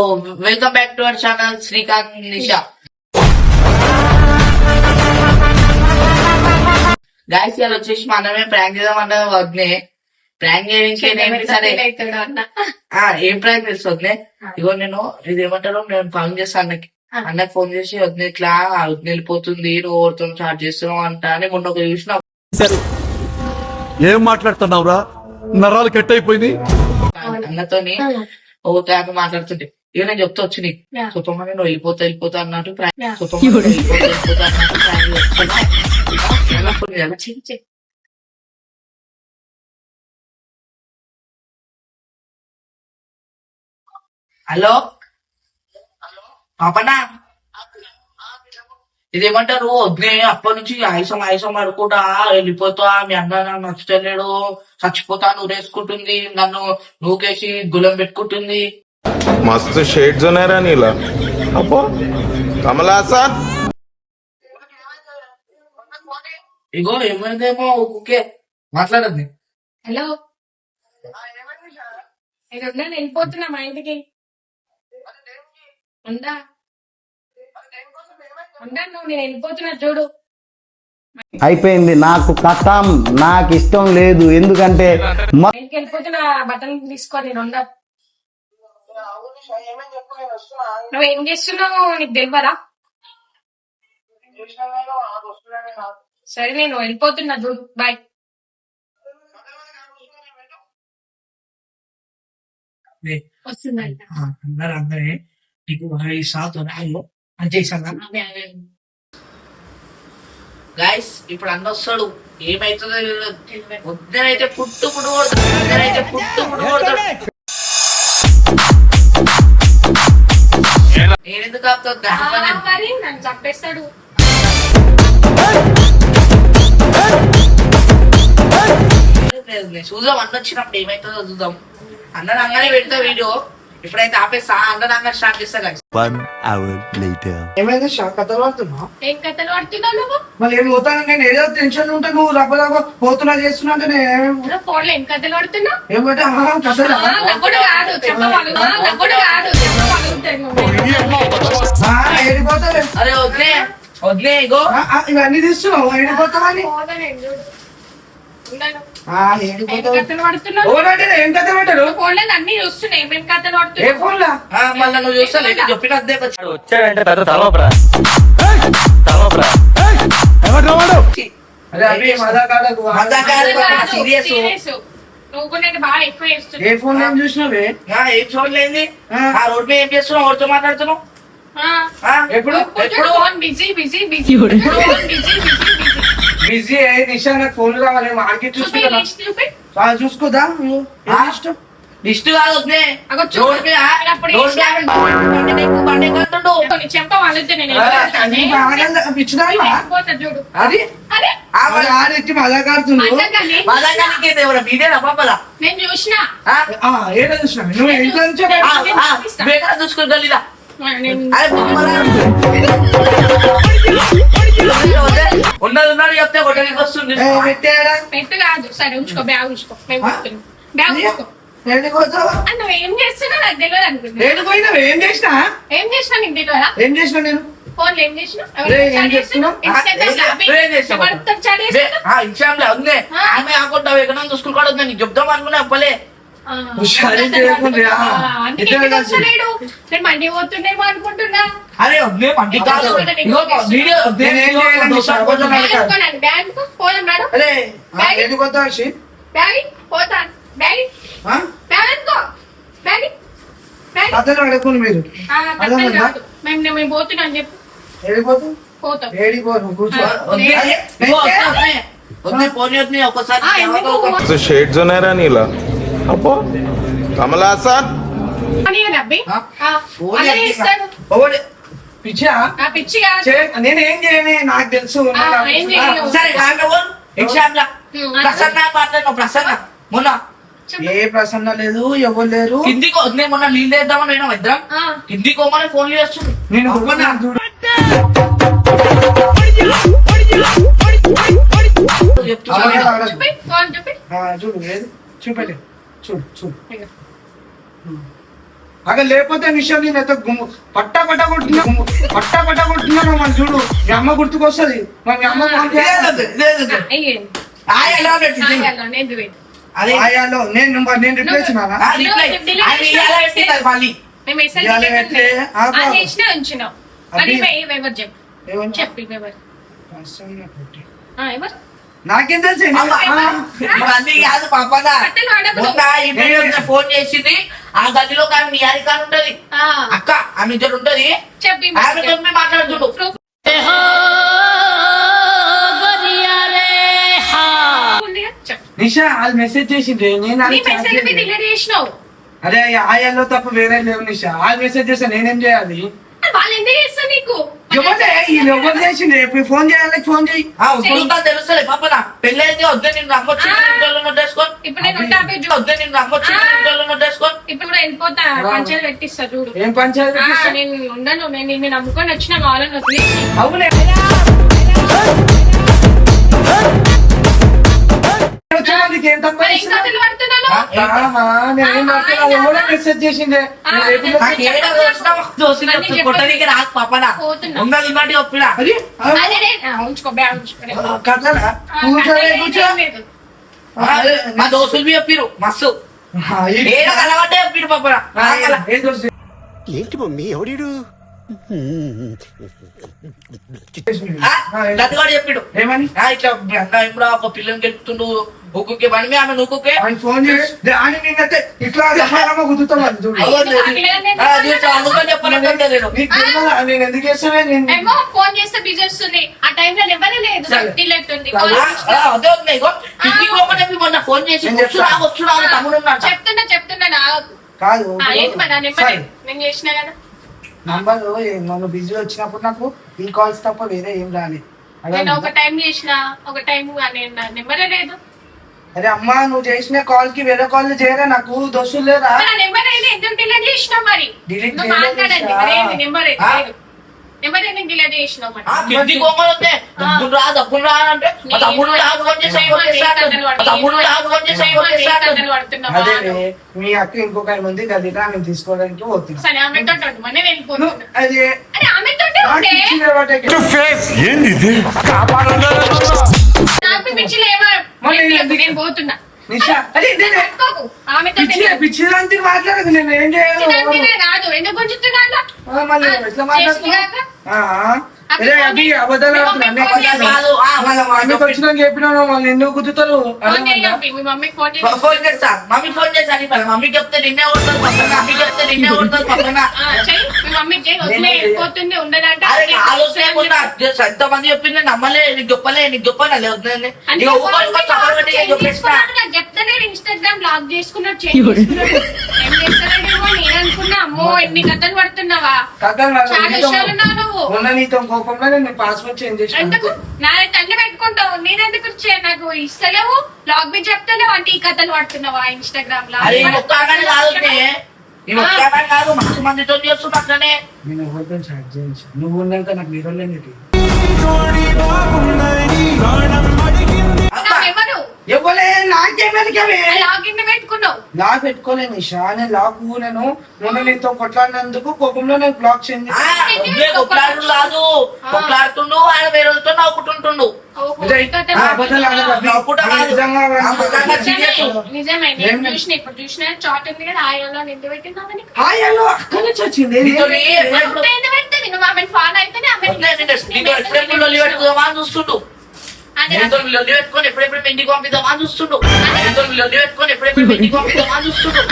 Welcome back to our channel Srikanth Nisha. Guys ఇవాళ వచ్చేసి మనమే ప్రాంక్ చేద్దామంటే వద్దే ప్రాంక్ చేయడానికి సరే ఏం ప్రాంక్ చేసి వద్దే. ఇగో నేను ఇది ఏమంటారు, నేను ఫోన్ చేస్తాను అన్నకి ఫోన్ చేసి వద్దు ఇట్లా వద్దు వెళ్ళిపోతుంది, నువ్వు ఎవరితో చార్జ్ చేస్తున్నావు అంట అని మొన్న ఒక చూసిన. ఏం మాట్లాడుతున్నావురా, నరాలు కట్ అయిపోయింది అన్నతోని ఓకే అని మాట్లాడుతుంటే ఇక నేను చెప్తా వచ్చి నీకు చెప్పమని నువ్వు వెళ్ళిపోతా అన్నట్టు హలో పాపనా ఇదేమంటారు వద్దే అప్పటి నుంచి ఆయుసం ఆడుకుంటా వెళ్ళిపోతా, మీ అన్న నన్ను నచ్చుతలేడు, చచ్చిపోతా నూరేసుకుంటుంది, నన్ను నూకేసి గులం పెట్టుకుంటుంది. మస్తు షేడ్స్ ఉన్నాయరా నీలా. అబ్బో కమలాసా ఇగో ఏమైందేమో ఓకే మాట్లాడద్దు. హలో నేను వెళ్ళిపోతున్నా మా ఇంటికి. ఉందా నువ్వు నేను వెళ్ళిపోతున్నా చూడు. అయిపోయింది, నాకు కథం, నాకు ఇష్టం లేదు. ఎందుకంటే ఇంటికి వెళ్ళిపోతున్నా, బట్టలు తీసుకో. నేను ఉందా, నువ్వేం చేస్తున్నావు నీకు తెలియదా? సరే నేను వెళ్ళిపోతున్నా చూడు, బాయ్. వస్తుందంట అందరే నీకు గైస్ ఇప్పుడు అన్న వస్తాడు, ఏమైతుందో వద్దనైతే పుట్టు కొడతాడు. నేనెందుకు మరి నన్ను చంపేస్తాడు. చూద్దాం అన్న వచ్చినప్పుడు ఏమైతుందో చూద్దాం. అన్న రంగానే పెడతా వీడియో, ఇప్పుడైతే ఆపేస్తా, అన్న రంగా స్టార్ట్ చేస్తా. ఏమైంది కథలు పడుతున్నావు? ఏం కథలు పడుతున్నావు నువ్వు? మళ్ళీ ఏం పోతాను, నేను ఏదో టెన్షన్ ఉంటే నువ్వు రబ్బ పోతున్నా చేస్తున్నా అంటే ఫోన్ లో ఏం కథలు పడుతున్నావు? ఏమంటే కథలు ఏడిపోతావు. అరే వద్దే ఇగో ఇవన్నీ తీస్తున్నావు, ఏడిపోతావని. ఏం కథ పెట్టారు? అన్ని చూస్తున్నాయి, ఏమేం కథలు పడుతున్నాయి? ఏ ఫోన్ లా మళ్ళీ నువ్వు చూస్తా చెప్పినదే వచ్చాడంటే పెద్ద తలపరా. అరే అవి సీరియస్. నువ్వు కూడా బాగా ఎక్కువ చేస్తున్నావు. ఏ ఫోన్ ఏం చూసినావే? ఏం చూడలేంది, ఆ రోడ్ మీద ఏం చేస్తున్నావు, ఎవరితో మాట్లాడుతున్నావు? ఎప్పుడు బిజీ బిజీ నిషా, నాకు ఫోన్ కావాలి, మార్కెట్ చూసుకుంటా. చూసుకోదా లిస్ట్ కాదు అది ఆడెక్కి మజాకాడుతుంది. నేను చూసిన ఏదో చూసినా నువ్వు ఇంట్లో నుంచే చూసుకోగలిగా ఉన్నది చెప్తే కొట్టడానికి వస్తుంది. పెట్టు కాదు, సరే ఉంచుకో, బ్యాగ్ ఉంచుకో, బ్యాగ్ ఉంచుకో. నువ్వు ఏం చేస్తున్నావు నాకు తెలియదు అనుకుంటున్నా. ఏం చేసినా నీకు తెలియదా? ఏం చేసినా నేను ఫోన్లో ఏం చేసినావు? ఇన్స్టాగ్రామ్ లో ఉంది, ఆమె కాకుండా ఎక్కడ స్కూల్ కూడా ఉంది, నీకు చెప్దాం అనుకున్నా చెప్పలే. నేను మండి పోతుండేమో అనుకుంటున్నా. అరే వద్దే మండి కాదు, అడగకుండా మీరు మేము పోతున్నాం చెప్పు. పోతాం మస్తు షేడ్స్ ఉన్నాయరా నీలా. అబ్బో కమలాసా పిచ్చా నేనేం చేయనే, నాకు తెలుసు. సరే ప్రసన్న మొన్న ఏ ప్రసన్న లేదు, ఎవరు లేరు. హిందీకి వద్దే, మొన్న నీళ్ళు వేద్దామని పోయినా ఇద్దరం, హిందీకి పోమని ఫోన్ చేస్తుంది. నేను చూడు చూపెట్టు చూడు చూడు అక్కడ లేకపోతే నిషా నేను ఎంత పట్టా కొట్టున్నాను మన చూడు మీ అమ్మ గుర్తుకొస్తుంది మరి మీ అమ్మ ఫోన్ చేయాలి. అయ్యింది హాయ్ హలో పెట్టి నేను వెయిట్ అదే ఆయాలో నేను రిప్లై ఇచ్చినానా రిప్లై అది ఇలా పెట్టింది అది మళ్ళీ మేము మెసేజ్ ఇవాళ పెట్టే, ఆగు. చేసినా ఉంచినాం మరి ఎవరు చెప్పు ఏమని? చెప్పి ఎవరు ఎవరు నాకేం తెలుసు ఇవన్నీ కాదు పాపనా బట్టలు వాడకు. మొన్న ఈ వీడియో ఫోన్ చేసింది ఆ గదిలో ఆమె నిహారిక అని ఉంటది ఆ, అక్క ఆమె ఇద్దరు ఉంటది చెప్పి ఆమె తొమ్మిది మాట్లాడుతుడు Proof ఉందిగా? చెప్పు. నిషా వాళ్ళు మెసేజ్ చేసిండ్రే నేను నీ వాళ్ళకి chat మెసేజ్ చేయలేదు. డిలీట్ చేసినావు అరే ఆయాలో తప్ప వేరే లేవు నిషా వాళ్ళు మెసేజ్ చేస్తే నేనేం చేయాలి వాళ్ళు ఎందుకు చేస్తారు నీకు ఎవరే వీళ్ళు ఎవరు చేసిండ్రే ఇప్పుడు ఫోన్ చేయాలి ఫోన్ చేయి వస్తుందా తెలుస్తలే పాపన పెళ్ళైంది వద్దే నేను రమ్మొచ్చి ఇంట్లో నోటేసుకోని ఇప్పుడు నేను ఉంటా పేజు. వద్దే నేను రమ్మొచ్చి ఇంట్లో నోటేసుకోని ఇప్పుడు కూడా వెళ్ళిపోతా పంచాయతీ పెట్టిస్తా చూడు ఏం పంచాయతీ ఆ, నేను ఉండను నేను నిన్ను నమ్ముకొని వచ్చిన కావాలని వదిలేసి అవునే వచ్చేవాడికి ఏం తప్ప మరి ఇంకా నిలబడుతున్నాను నేనేం మాట్లాడాలి ఎవరో మెసేజ్ చేసిండే నేను రేపు నాకు ఏడా దోసిన కొట్టడానికి రాదు పాపన పోతున్నా. ఉన్నది బట్టి ఒప్పినా అది అదే ఉంచుకో బ్యాగ్ ఉంచుకో కథలా కూర్చోలే కూర్చో లేదు. మా దోస్తులు బి చెప్పిరు మస్తు ఏడా కలవట్టే చెప్పిరు పాపన ఏం దోస్తు ఏంటి మమ్మీ ఎవడీడు నన్ను కూడా చెప్పిడు ఏమని ఇట్లా అన్న ఇప్పుడు ఒక పిల్లని గెలుపుతుండు ఒక్కొక్క పని ఆమె నువ్వుకే ఆయన ఫోన్ చేసి అని నిన్నైతే ఇట్లా రమ్మ గుద్దుతాం అది చూడు అందుకని చెప్పాలంటే నేను నీకు తెలియదా? నేను ఎందుకు చేస్తానే నేను ఏమో ఫోన్ చేస్తే బిజీ వస్తుంది ఆ టైంలో ఎవరే లేదు డిలీట్ ఉంది అదే ఉంది ఇగో కిందికి పోమని చెప్పి మొన్న ఫోన్ చేసి వస్తున్నా తమ్ముడు ఉన్నాడు చెప్తున్నా నాకు కాదు ఏంటి మరి నా నెంబర్ నేను చేసినా కదా నంబర్ నన్ను బిజీ వచ్చినప్పుడు నాకు ఈ కాల్స్ తప్ప వేరే ఏం రాని నేను ఒక టైం చేసిన ఒక టైం నా నెంబరే లేదు అరే అమ్మా నువ్వు చేసిన కాల్ కి వేరే కాల్ చేయరా నాకు దోస్తులు లేరా మరి ఆ నెంబర్ అయితే ఎందుకు డిలీట్ చేసినావు మరి Delete నువ్వు చేయలేదు మాట్లాడండి సార్. మరి ఏంది నెంబర్ అయితే లేదు నెంబర్ ఎందుకు డిలీట్ చేసినావు మరి కిందికి పోమని వస్తే డబ్బులు రా అంటే మా తమ్ముడు రాదు ఫోన్ చేసి తమ్ముడు రాదు ఫోన్ చేసి కథలు పడుతున్నావా? అదే మీ అక్క ఇంకొక ఆయన ఉంది గదిగా నేను తీసుకోవడానికి పోతున్నా సరే ఆమెతో నేను వెళ్ళిపోతున్నా అదే అరే ఆమెతో నాకు ఉంటే ఇచ్చిన వాటికి ఏంది ఇది నాకు పిచ్చిలో ఏమో మరి ఎందుకు? నేను పోతున్నా నిషా అరే నేనే పట్టుకోకు. ఆమెతో పిచ్చిదంతి మాట్లాడదు నేను ఏం చేయాలి కాదు ఎందుకు గుంజుతున్నా మళ్ళీ ఎట్లా మాట్లాడుతున్నా అరే అవి అబద్ధాలు ఆడుతున్నా కాదు అన్నకు వచ్చినా చెప్పినాను వాళ్ళు ఎందుకు గుద్దుతారు మీ మమ్మీకి ఫోన్ చేసి ఫోన్ చేస్తా మమ్మీ ఫోన్ చేస్తాను మమ్మీ చెప్తే నిన్నే కొడతారు పక్కన మమ్మీ చెప్తే నిన్నే కొడతారు పక్కన చెయ్యి మీ మమ్మీకి చేయి వదిలే వెళ్ళిపోతుంది ఉండదంటే అరే ఆలోచన ఎంత మంది చెప్పింది నమ్మలే నీకు చెప్పలే లేదు ఇక ఊరికి సపోర్ట్ పెట్టి చెప్పేస్తా చెప్తానే ఇన్స్టాగ్రామ్ లాక్ చేసుకున్నాడు చేంజ్ చేసుకున్నాడు ఏం చేస్తాడేమో నేను అనుకున్నా అమ్మో ఎన్ని కథలు పడుతున్నావా చాలా విషయాలు ఉన్నావు నువ్వు మొన్న నీతో కోపంలో నేను పాస్వర్డ్ చేంజ్ ఎందుకు చేసాను నా తండ్రి పెట్టుకుంటావు నేనెందుకు నాకు ఇస్తలేవు లాగ్ బిన్ చెప్తలేవు అంటే ఈ కథలు పడుతున్నావా ఇన్స్టాగ్రామ్ లో అరే ఈ ఒక్క ఆమెనే కాదు ఈ ఒక్క ఆమెనే కాదు మస్తు మందితో చేస్తున్నా అట్లనే నేను ఎవరితో చాట్ చేయించాను నువ్వు ఉన్నాక నాకు నిరోలేంటి ఎవరు ఎవరే నాకేమెరికవే లాగిన్ పెట్టుకున్నావు లాక్ పెట్టుకోలేను నిషా నేను లాక్ నేను మొన్న నీతో కొట్లాడినందుకు కోపంలో నేను బ్లాక్ చేయండి కొట్లాడు రాదు కొట్లాడుతుండు ఆయన వేరే వాళ్ళతో నవ్వుకుంటుండు నిజమే నేను చూసిన ఇప్పుడు చూసిన చాట్ ఉంది కదా ఆయంలో నిందు పెట్టిందామని హాయ్ హలో అక్కడి నుంచి వచ్చింది ఎందుకు పెడుతుంది నువ్వు ఆమె ఫాలో అయితేనే పెట్టుకుందామా చూస్తుండు లొల్లి పెట్టుకొని ఎప్పుడెప్పుడు ఇంటికి పంపిద్దామా చూస్తుండు లొల్లి పెట్టుకొని ఎప్పుడెప్పుడు ఇంటికి పంపిద్దామా చూస్తుండు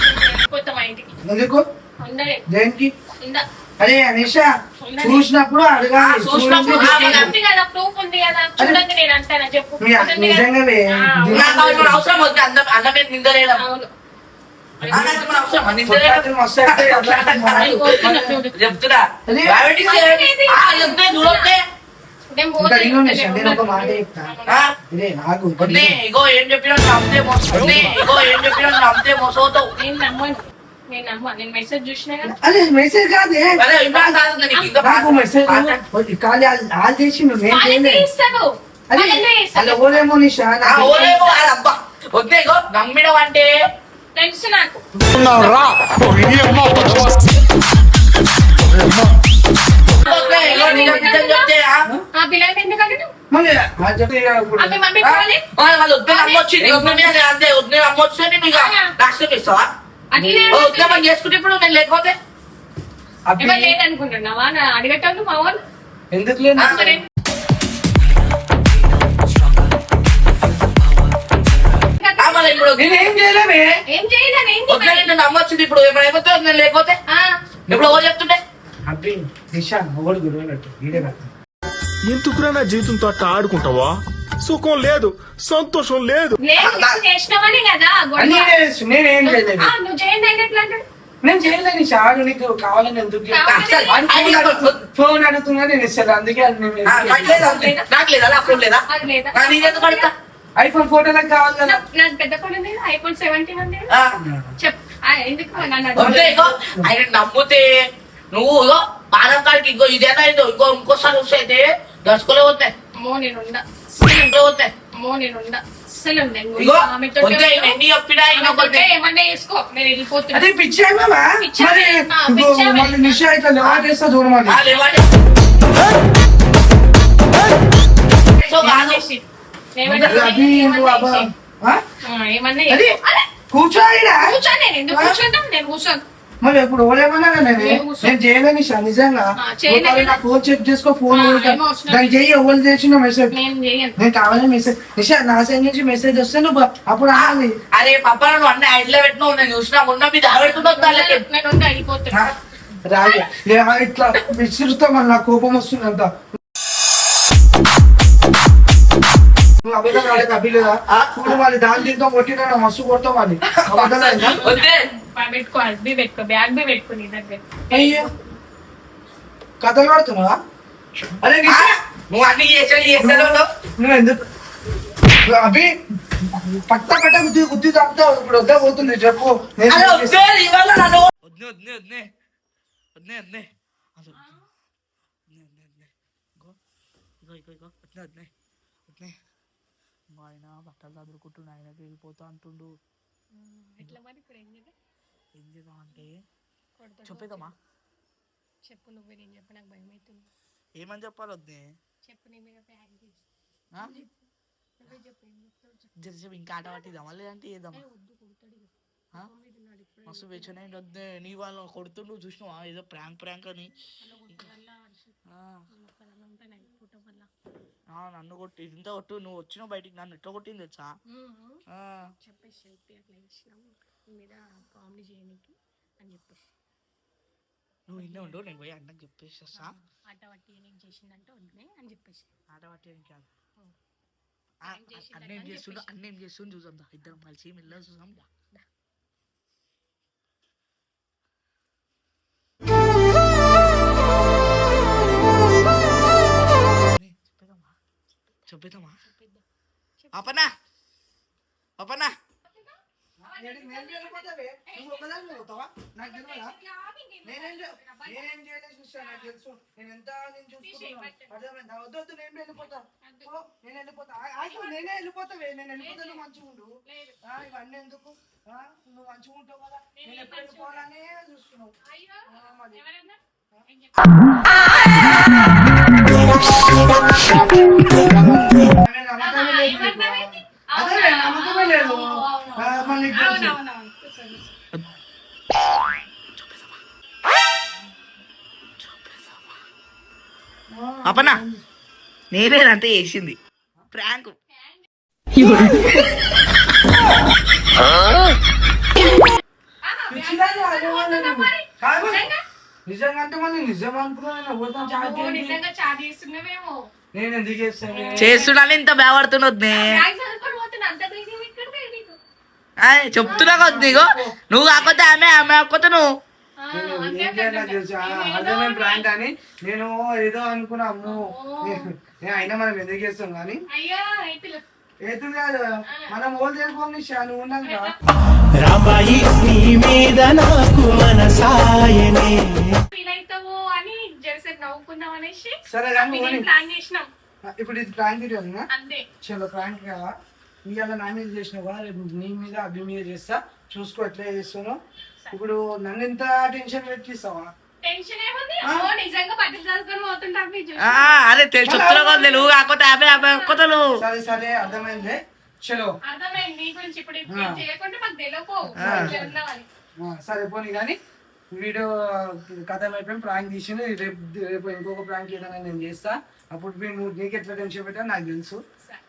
పోతాం ఇంటికి ఎందుకు ఉండలే దేనికి ఉందా అరే అనిషా చూసినప్పుడు అడగాలి చూసినప్పుడు ఉంది కదా ప్రూఫ్ ఉంది కదా చూడండి నేను అంటానా చెప్పు నిజంగానే నాకు అవసరం వద్దు అన్న మీద నిందలేదా అవును అవసరం చెప్తున్నా చెప్తే చూడొద్దే నేను నేను ఒక మాట చెప్తా ఇదే నాకు ఇగో ఏం చెప్పినా నమ్మితే నమ్మితే మోసవుతావు నేను నమ్మను నేను మెసేజ్ చూసినా కదా అదే మెసేజ్ కాదే అదే ఇమ్రాన్ కాదు నీకు ఇంకా నాకు మెసేజ్ కాదు వాళ్ళు చేసి నేను వాళ్ళే చేయలేదు ఇస్తారు అదే అలా ఓలేమో నిషా వద్దే ఇగో నమ్మిడం అంటే తెలుసు నాకు. వద్దే, ఇగో నిజం చెప్తే ఆ పిల్లలకి ఎందుకంటే మళ్ళీ ఆ చెప్తే ఇక ఇప్పుడు అవి మమ్మీ పోవాలి. వాళ్ళు వద్దే నమ్మొచ్చింది అంతే వద్దే నమ్మొచ్చు నీకు ఇక రాష్ట్రం ఇస్తావా అట్లనే ఉద్యోగం చేసుకుంటే ఇప్పుడు నేను లేకపోతే అబ్బి, ఎవరు లేదనుకుంటున్నావా? నా అడిగేటోళ్ళు మా వాళ్ళు ఎందుకు లేదు సరే. మళ్ళీ ఇప్పుడు నేనేం చేయలేమే. ఏం చేయలేదు, ఏం వద్దే నేను నమ్మొచ్చింది ఇప్పుడు ఏమైపోతే నేను లేకపోతే ఇప్పుడు ఎవరు చెప్తుంటే అబ్బి నిషా ఒకటి గురువునట్టు వీడే నాకు ఎందుకురా నా జీవితంతో అట్లా ఆడుకుంటావా? సుఖం లేదు, సంతోషం లేదు. చేసినామని కదా గొడవ. అన్నీ నేనేం చేయలేదు. నువ్వు చేయండి అయితే ఎట్లా అంటాడు? నేను చేయలేదు నిషా. ఆడు నీకు కావాలని ఎందుకు ఫోన్ అడుగుతున్నా నేను ఇస్తాను. అందుకే నాకు లేదా నా ఫోన్ లేదా అది లేదా? నేను ఎందుకు అడుగుతా ఐఫోన్ ఫోటోలకు కావాలి కదా. నాకు పెద్ద ఫోన్ ఉంది, ఐఫోన్ 17 ఉంది. చెప్పు ఎందుకు నన్ను వద్దే ఇగో ఆయన నమ్మితే నువ్వు ఇగో బాణం కాడికి ఇంకో ఇదేనా ఇంకోసారి వస్తే అయితే దర్శకులే పోతాయి అమ్మో నేనుండా, పోతాయి అమ్మో నేనుండా. అస్సలు ఉండను. ఇగో వద్దే ఆయన ఎన్ని చెప్పినా ఈయన ఒకటే. ఏమన్నా వేసుకో, నేను వెళ్ళిపోతున్నా. అదే పిచ్చామా పిచ్చా. మరి పిచ్చా. మళ్ళీ నిషా ఇట్లా లేవాటేస్తా చూడమని. లేవండి సో కాదు ఏమన్నా అభి నువ్వు అబ్బా ఆ? ఏమన్నా అది కూర్చోయిరా. కూర్చోను, నేను ఎందుకు కూర్చుంటాను? నేను కూర్చోను. మరి ఎప్పుడు ఓలేమన్నా నేను చేయలేని నిషా నిజంగా. చేయలేదు. ఒకవేళ నా ఫోన్ చెక్ చేసుకో. ఫోన్ ఏమో అవసరం దానికి చెయ్యి ఎవరు చేసిన మెసేజ్ నేను చేయను. నేను కావాలని మెసేజ్ నిషా నా సైడ్ నుంచి మెసేజ్ వస్తే నువ్వు అప్పుడు ఆగాలి. అరే పప్ప నువ్వు అన్న ఐడ్లో పెట్టినావు నేను చూసినా మొన్న మీద ఆడుతున్నావు వాళ్ళకి నేను ఉండా, వెళ్ళిపోతున్నా. రాజా ఇట్లా విసిరుతా మళ్ళీ నాకు కోపం వస్తుందంట. నువ్వు అబద్ధం రాలేదు అభిలేదా చూడు మళ్ళీ దాని దీంతో కొట్టినా మస్తు కొడతావు మళ్ళీ అబద్ధం రాలేదా? వద్దే పెట్టుకో, అది పెట్టుకో, బ్యాగ్ బి పెట్టుకో నీ దగ్గర. అయ్యో కథలు పడుతున్నావా? అరే నిషా, నువ్వు అన్ని చేసావు నువ్వు ఎందుకు అభి పట్ట గుద్ది గుద్ది తప్పుతావు. ఇప్పుడు వద్దా పోతుంది చెప్పు. నేను అరే వద్దే ఇవాళ నన్ను వద్దే వద్దే వద్దే వద్దే వద్దే ఆయన బట్టలు చదువుకుంటుండు ఆయనకి వెళ్ళిపోతా అంటుండు. ఎట్లా మరి ఇప్పుడు ఏం చేద్దాం? ఏం చేద్దాం అంటే కొడతాడు. చెప్పేద్దామా చెప్పు, నువ్వే. నేను చెప్పు, నాకు భయం అవుతుంది. ఏమని చెప్పాలి వద్దే చెప్పు, నీ మీద ప్రాక్టీస్. ఆ? నువ్వే చెప్పు, ఏం చెప్తావు చెప్పు. జరసేపు ఇంకా ఆట పట్టిద్దామా లేదంటే చేద్దామా వద్దు, కొడతాడు ఇక. ఆ? కోపం మీద ఉన్నాడు ఇప్పుడు. మస్తు బెచ్చనే వద్దే నీ వాళ్ళు కొడుతుండు చూసినావా ఏదో ప్రాంక్ అని అలా కొట్టు వల్ల హర్షిత్. ఆ, నేను ఒక్కదాన్ని ఉంటాను, పుట్ట వల్ల. నన్ను కొట్టి ఇంత కొట్టు నువ్వు వచ్చినావు బయటికి నన్ను ఎట్లా కొట్టింది తెలుసా ఆ, చెప్పేసి చెప్పి అట్లా ఇచ్చినాం నీ మీద కామెడీ చేయడానికి అని చెప్పేసి. నువ్వు ఇన్నే ఉండు నేను పోయి అన్నకి చెప్పేసి వస్తా. ఆట పట్టి ఏం చేసిందంటే వద్దునే అని చెప్పేసి. ఆట పట్టేది కాదు ఏం చేసిందంట అన్నేం అని చేస్తుండు చెప్పేసి. అన్నేం చేస్తుండు చూద్దాం దా. ఇద్దరం కలిసి మెల్లగా చూద్దాం దా. చెప్పేద్దామా అపనా అపనా నేను వెళ్ళిపోతావే. నువ్వు ఒకదాన్ని పోతావా? నాకు తెలియదా? నేనేం చేయలేదు నిషా, నాకు తెలుసు. నేను ఎంత నేను చూసుకుంటున్నాను. అర్థమైందా? వద్దు వద్దు, నేను వెళ్ళిపోతా. పో, నేను వెళ్ళిపోతా. ఆగు, నేనే వెళ్ళిపోతావే. నేను వెళ్ళిపోతా, నువ్వు మంచిగా ఉండు. ఇవన్నీ ఎందుకు? నువ్వు మంచిగా ఉంటావు కదా. నేను ఎప్పుడు వెళ్ళిపోవాలనే చూస్తున్నావు. అయ్యో, మరి ఎవరన్నా? ఏం చెప్పు. అనే నమ్మకమే లేదు నీకు. అదే నమ్మకమే లేదు. మళ్ళీ నీకు తెలుసు. అవునవునవును. కూర్చోండి. అపనా నేనేనంటే చేసింది ప్రాంక్. పిచ్చిదాన్ని అడగవాలి నువ్వు. కాదు, నిజంగా అంటే మళ్ళీ నిజం అనుకున్నాను. ఎవరితో చాట్ నువ్వు చేయండి. నిజంగా చాట్ చేస్తున్నావేమో. నేను ఎందుకు చేస్తాను? చేస్తున్నాను ఇంత భయపడుతున్నావు బ్యాగ్ చదువుకొని పోతున్నా, అంత ధైర్యం ఎక్కడ నీకు? చెప్తున్నా కొద్దిగో నువ్వు కాకపోతే ఆమె ఆమె కాకపోతే నువ్వు అంతే ఏం చేయాలో నాకు తెలుసు. అర్థమైన ప్రాంక్ అని నేను ఏదో అనుకున్నా. అమ్మో నేను అయినా మనం ఎందుకు చేస్తాం కానీ అయ్యో అయితే ఏతులు కాదు. మనం ఓల్ తెలుసుకోని నువ్వు ఉన్నాక రాంబాయి నీ మీద నాకు మనసాయనే. ఫీల్ అవుతావు అని జరసేపు నవ్వుకుందాం అనేసి సరే కానీ ప్లాన్ చేసినాం. ఇప్పుడు ఇది ప్రాంక్ వీడియోనా? అంతే. చలో ప్రాంక్ ఇవాళ నా మీద చేసినావా, రేపు నీ మీద అభి మీద చేస్తా. చూసుకో ఎట్లా చేస్తున్నావు. ఇప్పుడు నన్ను ఎంత టెన్షన్ పెట్టిస్తావా? టెన్షన్ ఏముంది? అమ్మో నిజంగా బట్టలు చదువుకొని పోతుంటా అరే చెప్తున్నా కదా నువ్వు కాకపోతే యాభై యాభై ఒక్కతలు. సరే సరే అర్థమైంది. చలో అర్థమైంది నీ గురించి. ఇప్పుడు చేయకుండా మాకు తెలియకో సరే పోనీ కానీ వీడియో కథ అయిపోయి ప్రాంక్ తీసింది. రేపు ఇంకొక ప్రాంక్ ఏదైనా నేను చేస్తా. అప్పుడు నువ్వు నీకు ఎట్లా టెన్షన్ పెట్టా నాకు తెలుసు.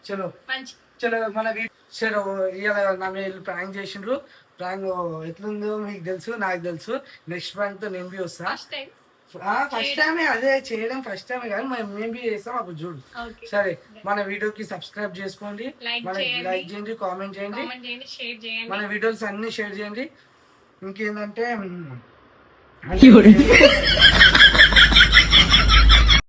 చలో మంచి చలో మన చలో ఇవాళ నా వీళ్ళు ప్రాంక్ చేసిండ్రు. ప్రాంక్ ఎట్లుందో మీకు తెలుసు, నాకు తెలుసు. నెక్స్ట్ ప్రాంక్ తో నేను బి వస్తా. ఫస్ట్ టైమే అదే చేయడం, ఫస్ట్ టైమే కానీ మేము బి చేస్తాం. అప్పుడు చూడు. సరే మన వీడియోకి సబ్స్క్రైబ్ చేసుకోండి, లైక్ చేయండి, కామెంట్ చేయండి, మన వీడియోస్ అన్ని షేర్ చేయండి. ఇంకేంటంటే